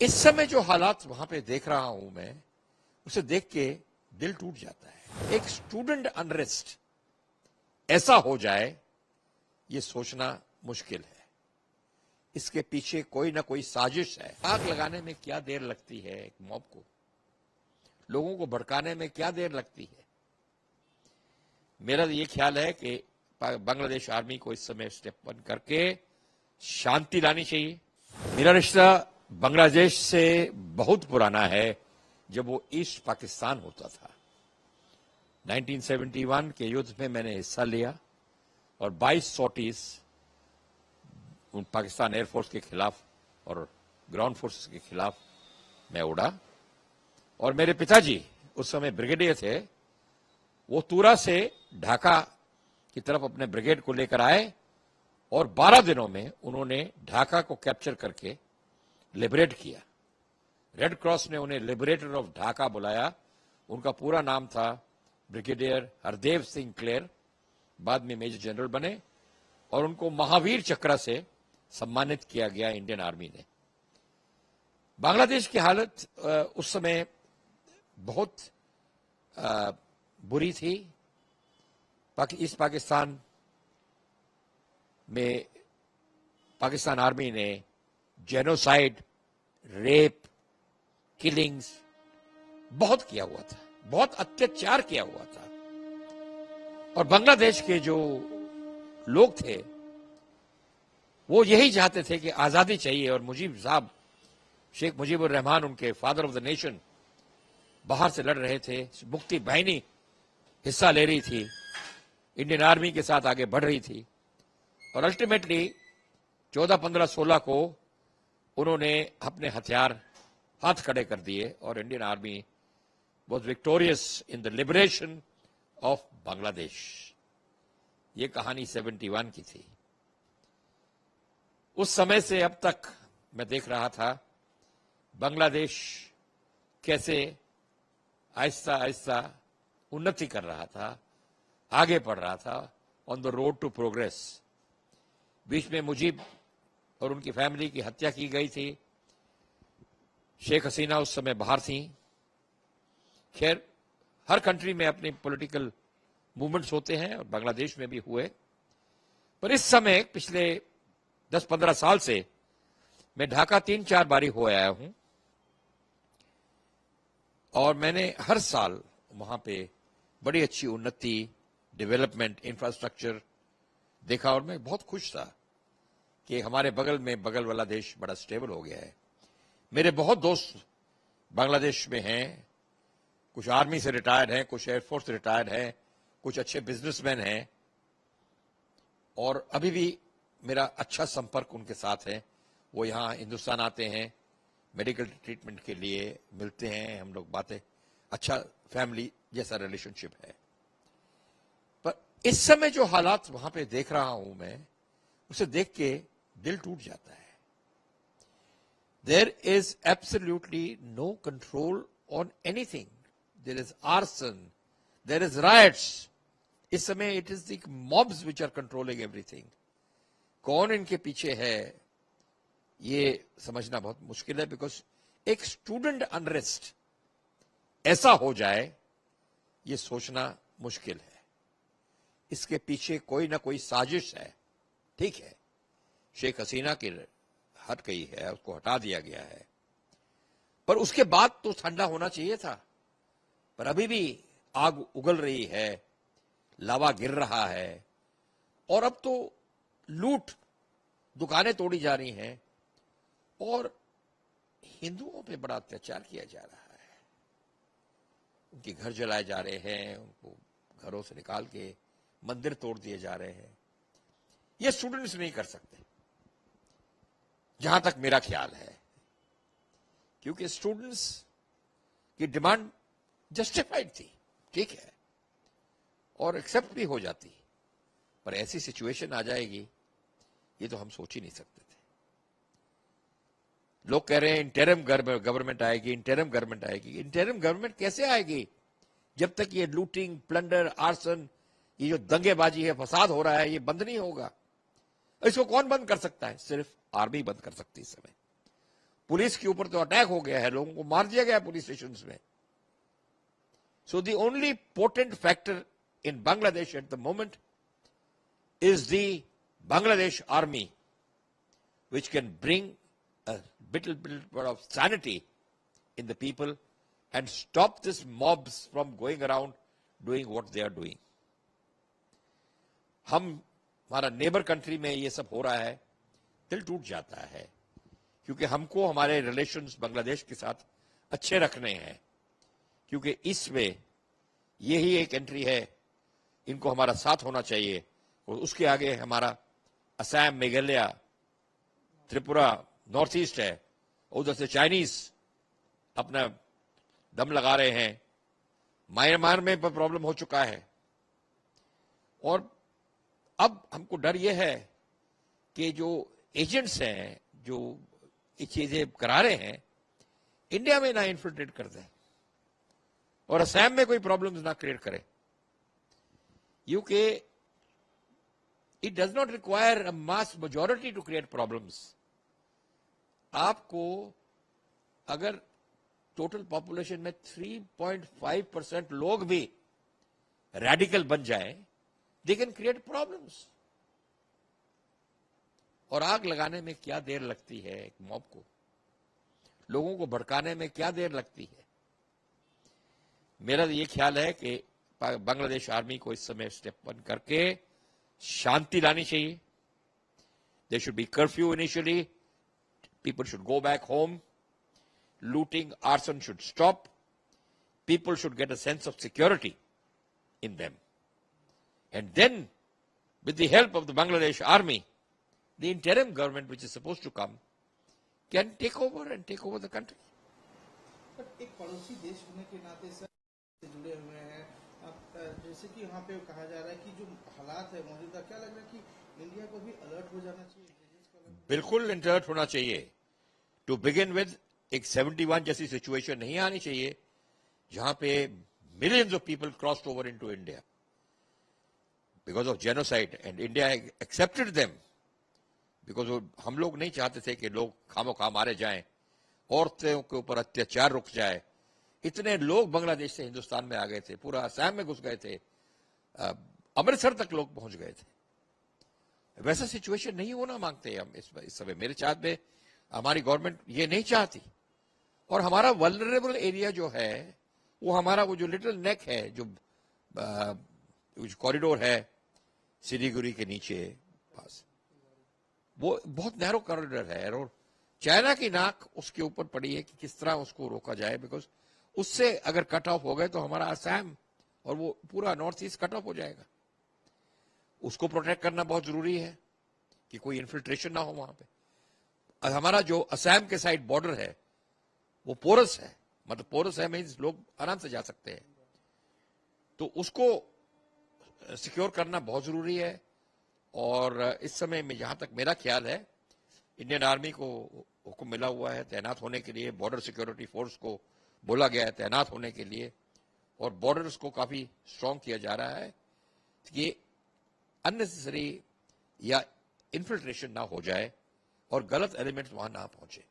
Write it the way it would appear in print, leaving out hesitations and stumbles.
इस समय जो हालात वहां पे देख रहा हूं मैं, उसे देख के दिल टूट जाता है। एक स्टूडेंट अनरेस्ट ऐसा हो जाए, ये सोचना मुश्किल है। इसके पीछे कोई ना कोई साजिश है। आग लगाने में क्या देर लगती है, एक मॉब को, लोगों को भड़काने में क्या देर लगती है। मेरा ये ख्याल है कि बांग्लादेश आर्मी को इस समय स्टेप वन करके शांति लानी चाहिए। मेरा रिश्ता बांग्लादेश से बहुत पुराना है, जब वो ईस्ट पाकिस्तान होता था। 1971 के युद्ध में मैंने हिस्सा लिया और 22 सॉर्टीज पाकिस्तान एयरफोर्स के खिलाफ और ग्राउंड फोर्सेस के खिलाफ मैं उड़ा। और मेरे पिताजी उस समय ब्रिगेडियर थे, वो तूरा से ढाका की तरफ अपने ब्रिगेड को लेकर आए और 12 दिनों में उन्होंने ढाका को कैप्चर करके लिबरेट किया। रेड क्रॉस ने उन्हें लिबरेटर ऑफ ढाका बुलाया। उनका पूरा नाम था ब्रिगेडियर हरदेव सिंह क्लेर, बाद में मेजर जनरल बने और उनको महावीर चक्र से सम्मानित किया गया इंडियन आर्मी ने। बांग्लादेश की हालत उस समय बहुत बुरी थी। ईस्ट पाकिस्तान में पाकिस्तान आर्मी ने जेनोसाइड, रेप, किलिंग्स बहुत किया हुआ था, बहुत अत्याचार किया हुआ था। और बांग्लादेश के जो लोग थे वो यही चाहते थे कि आजादी चाहिए। और मुजीब साहब, शेख मुजीबुर रहमान, उनके फादर ऑफ द नेशन, बाहर से लड़ रहे थे। मुक्ति बाहिनी हिस्सा ले रही थी, इंडियन आर्मी के साथ आगे बढ़ रही थी। और अल्टीमेटली 14, 15, 16 को उन्होंने अपने हथियार हाथ खड़े कर दिए और Indian army was victorious in the liberation of Bangladesh. ये कहानी 71 की थी। उस समय से अब तक मैं देख रहा था बांग्लादेश कैसे आहिस्ता आहिस्ता उन्नति कर रहा था, आगे बढ़ रहा था, on the road to progress. बीच में मुजीब और उनकी फैमिली की हत्या की गई थी। शेख हसीना उस समय बाहर थी। खैर, हर कंट्री में अपने पॉलिटिकल मूवमेंट्स होते हैं और बांग्लादेश में भी हुए। पर इस समय पिछले 10-15 साल से मैं ढाका 3-4 बारी हो आया हूं और मैंने हर साल वहां पे बड़ी अच्छी उन्नति, डेवलपमेंट, इंफ्रास्ट्रक्चर देखा और मैं बहुत खुश था कि हमारे बगल में बगल वाला देश बड़ा स्टेबल हो गया है। मेरे बहुत दोस्त बांग्लादेश में हैं, कुछ आर्मी से रिटायर्ड हैं, कुछ एयरफोर्स से रिटायर्ड हैं, कुछ अच्छे बिजनेसमैन हैं और अभी भी मेरा अच्छा संपर्क उनके साथ है। वो यहाँ हिंदुस्तान आते हैं, मेडिकल ट्रीटमेंट के लिए मिलते हैं, हम लोग बातें, अच्छा फैमिली जैसा रिलेशनशिप है। पर इस समय जो हालात वहां पे देख रहा हूं मैं, उसे देख के दिल टूट जाता है। There is absolutely no control on anything. There is arson, there is riots. इस समय it is the mobs which are controlling everything. कौन इनके पीछे है ये समझना बहुत मुश्किल है, बिकॉज एक स्टूडेंट अनरेस्ट ऐसा हो जाए, ये सोचना मुश्किल है। इसके पीछे कोई ना कोई साजिश है। ठीक है, शेख हसीना की हट गई है, उसको हटा दिया गया है, पर उसके बाद तो ठंडा होना चाहिए था। पर अभी भी आग उगल रही है, लावा गिर रहा है और अब तो लूट, दुकानें तोड़ी जा रही हैं और हिंदुओं पे बड़ा अत्याचार किया जा रहा है। उनके घर जलाए जा रहे हैं, उनको घरों से निकाल के मंदिर तोड़ दिए जा रहे हैं। ये स्टूडेंट्स नहीं कर सकते, जहां तक मेरा ख्याल है, क्योंकि स्टूडेंट्स की डिमांड जस्टिफाइड थी, ठीक है, और एक्सेप्ट भी हो जाती। पर ऐसी सिचुएशन आ जाएगी, ये तो हम सोच ही नहीं सकते थे। लोग कह रहे हैं इंटरिम गवर्नमेंट आएगी, इंटरिम गवर्नमेंट आएगी। इंटरिम गवर्नमेंट कैसे आएगी जब तक ये लूटिंग, प्लंडर, आर्सन, ये जो दंगेबाजी है, फसाद हो रहा है, ये बंद नहीं होगा। इसको कौन बंद कर सकता है? सिर्फ आर्मी बंद कर सकती है इस समय। पुलिस के ऊपर तो अटैक हो गया है, लोगों को मार दिया गया पुलिस स्टेशन में. So the only potent factor in Bangladesh at the moment is the Bangladesh army, which can bring a little bit of sanity in the people and stop these mobs from going around doing what they are doing. हमारा neighbour country में ये सब हो रहा है, दिल टूट जाता है, क्योंकि हमको हमारे रिलेशंस बांग्लादेश के साथ अच्छे रखने हैं, क्योंकि इसमें यही एक एंट्री है, इनको हमारा साथ होना चाहिए. और उसके आगे हमारा असम, मेघालय, त्रिपुरा, नॉर्थ ईस्ट है, उधर से चाइनीज अपना दम लगा रहे हैं. म्यांमार में प्रॉब्लम हो चुका है. और अब हमको डर यह है कि जो एजेंट्स हैं जो ये चीजें करा रहे हैं, इंडिया में ना इन्फिल्ट्रेट कर दें और असम में कोई प्रॉब्लम्स ना क्रिएट करें. UK it does not require a mass majority to create problems. आपको अगर टोटल पॉपुलेशन में 3.5% लोग भी रेडिकल बन जाए, दे कैन क्रिएट प्रॉब्लम्स. और आग लगाने में क्या देर लगती है, एक मॉब को लोगों को भड़काने में क्या देर लगती है. मेरा ये ख्याल है कि बांग्लादेश आर्मी को इस समय स्टेप वन करके शांति लानी चाहिए. There should be curfew initially, people should go back home, looting, arson should stop, people should get a sense of security in them. And then, with the help of the Bangladesh army, the interim government which is supposed to come can take over and take over the country. But एक पड़ोसी देश होने के नाते sir से जुड़े हुए हैं. जैसे कि यहाँ पे कहा जा रहा है कि जो हालात है मौजूदा, क्या लग रहा है कि इंडिया को भी अलर्ट हो जाना चाहिए? बिल्कुल अलर्ट होना चाहिए. टू बिगिन विद एक 71 जैसी सिचुएशन नहीं आनी चाहिए जहां पे millions of people crossed over into India because of genocide, and India accepted them because हम लोग नहीं चाहते थे कि लोग खामोखा मारे जाएं, औरतों के ऊपर अत्याचार रुक जाए. इतने लोग बांग्लादेश से हिंदुस्तान में आ गए थे, पूरा असम में घुस गए थे, अमृतसर तक लोग पहुंच गए थे. वैसा सिचुएशन नहीं होना मांगते हम इस समय. मेरे चाहत में हमारी गवर्नमेंट ये नहीं चाहती. और हमारा वल्नरेबल एरिया जो है, वो हमारा वो जो लिटिल नेक है, जो कॉरिडोर है सिलीगुड़ी के नीचे पास, वो बहुत नैरो कॉरिडोर है. और चाइना की नाक उसके ऊपर पड़ी है कि किस तरह उसको रोका जाए, बिकॉज उससे अगर कट ऑफ हो गए तो हमारा असम और वो पूरा नॉर्थ ईस्ट कट ऑफ हो जाएगा. उसको प्रोटेक्ट करना बहुत जरूरी है कि कोई इन्फिल्ट्रेशन ना हो वहां पे. हमारा जो असम के साइड बॉर्डर है वो पोरस है, मतलब पोरस है मीन्स लोग आराम से जा सकते हैं, तो उसको सिक्योर करना बहुत जरूरी है. और इस समय में जहां तक मेरा ख्याल है, इंडियन आर्मी को हुक्म मिला हुआ है तैनात होने के लिए, बॉर्डर सिक्योरिटी फोर्स को बोला गया है तैनात होने के लिए, और बॉर्डर्स को काफी स्ट्रांग किया जा रहा है कि अननेसेसरी या इन्फिल्ट्रेशन ना हो जाए और गलत एलिमेंट्स वहां ना पहुंचे.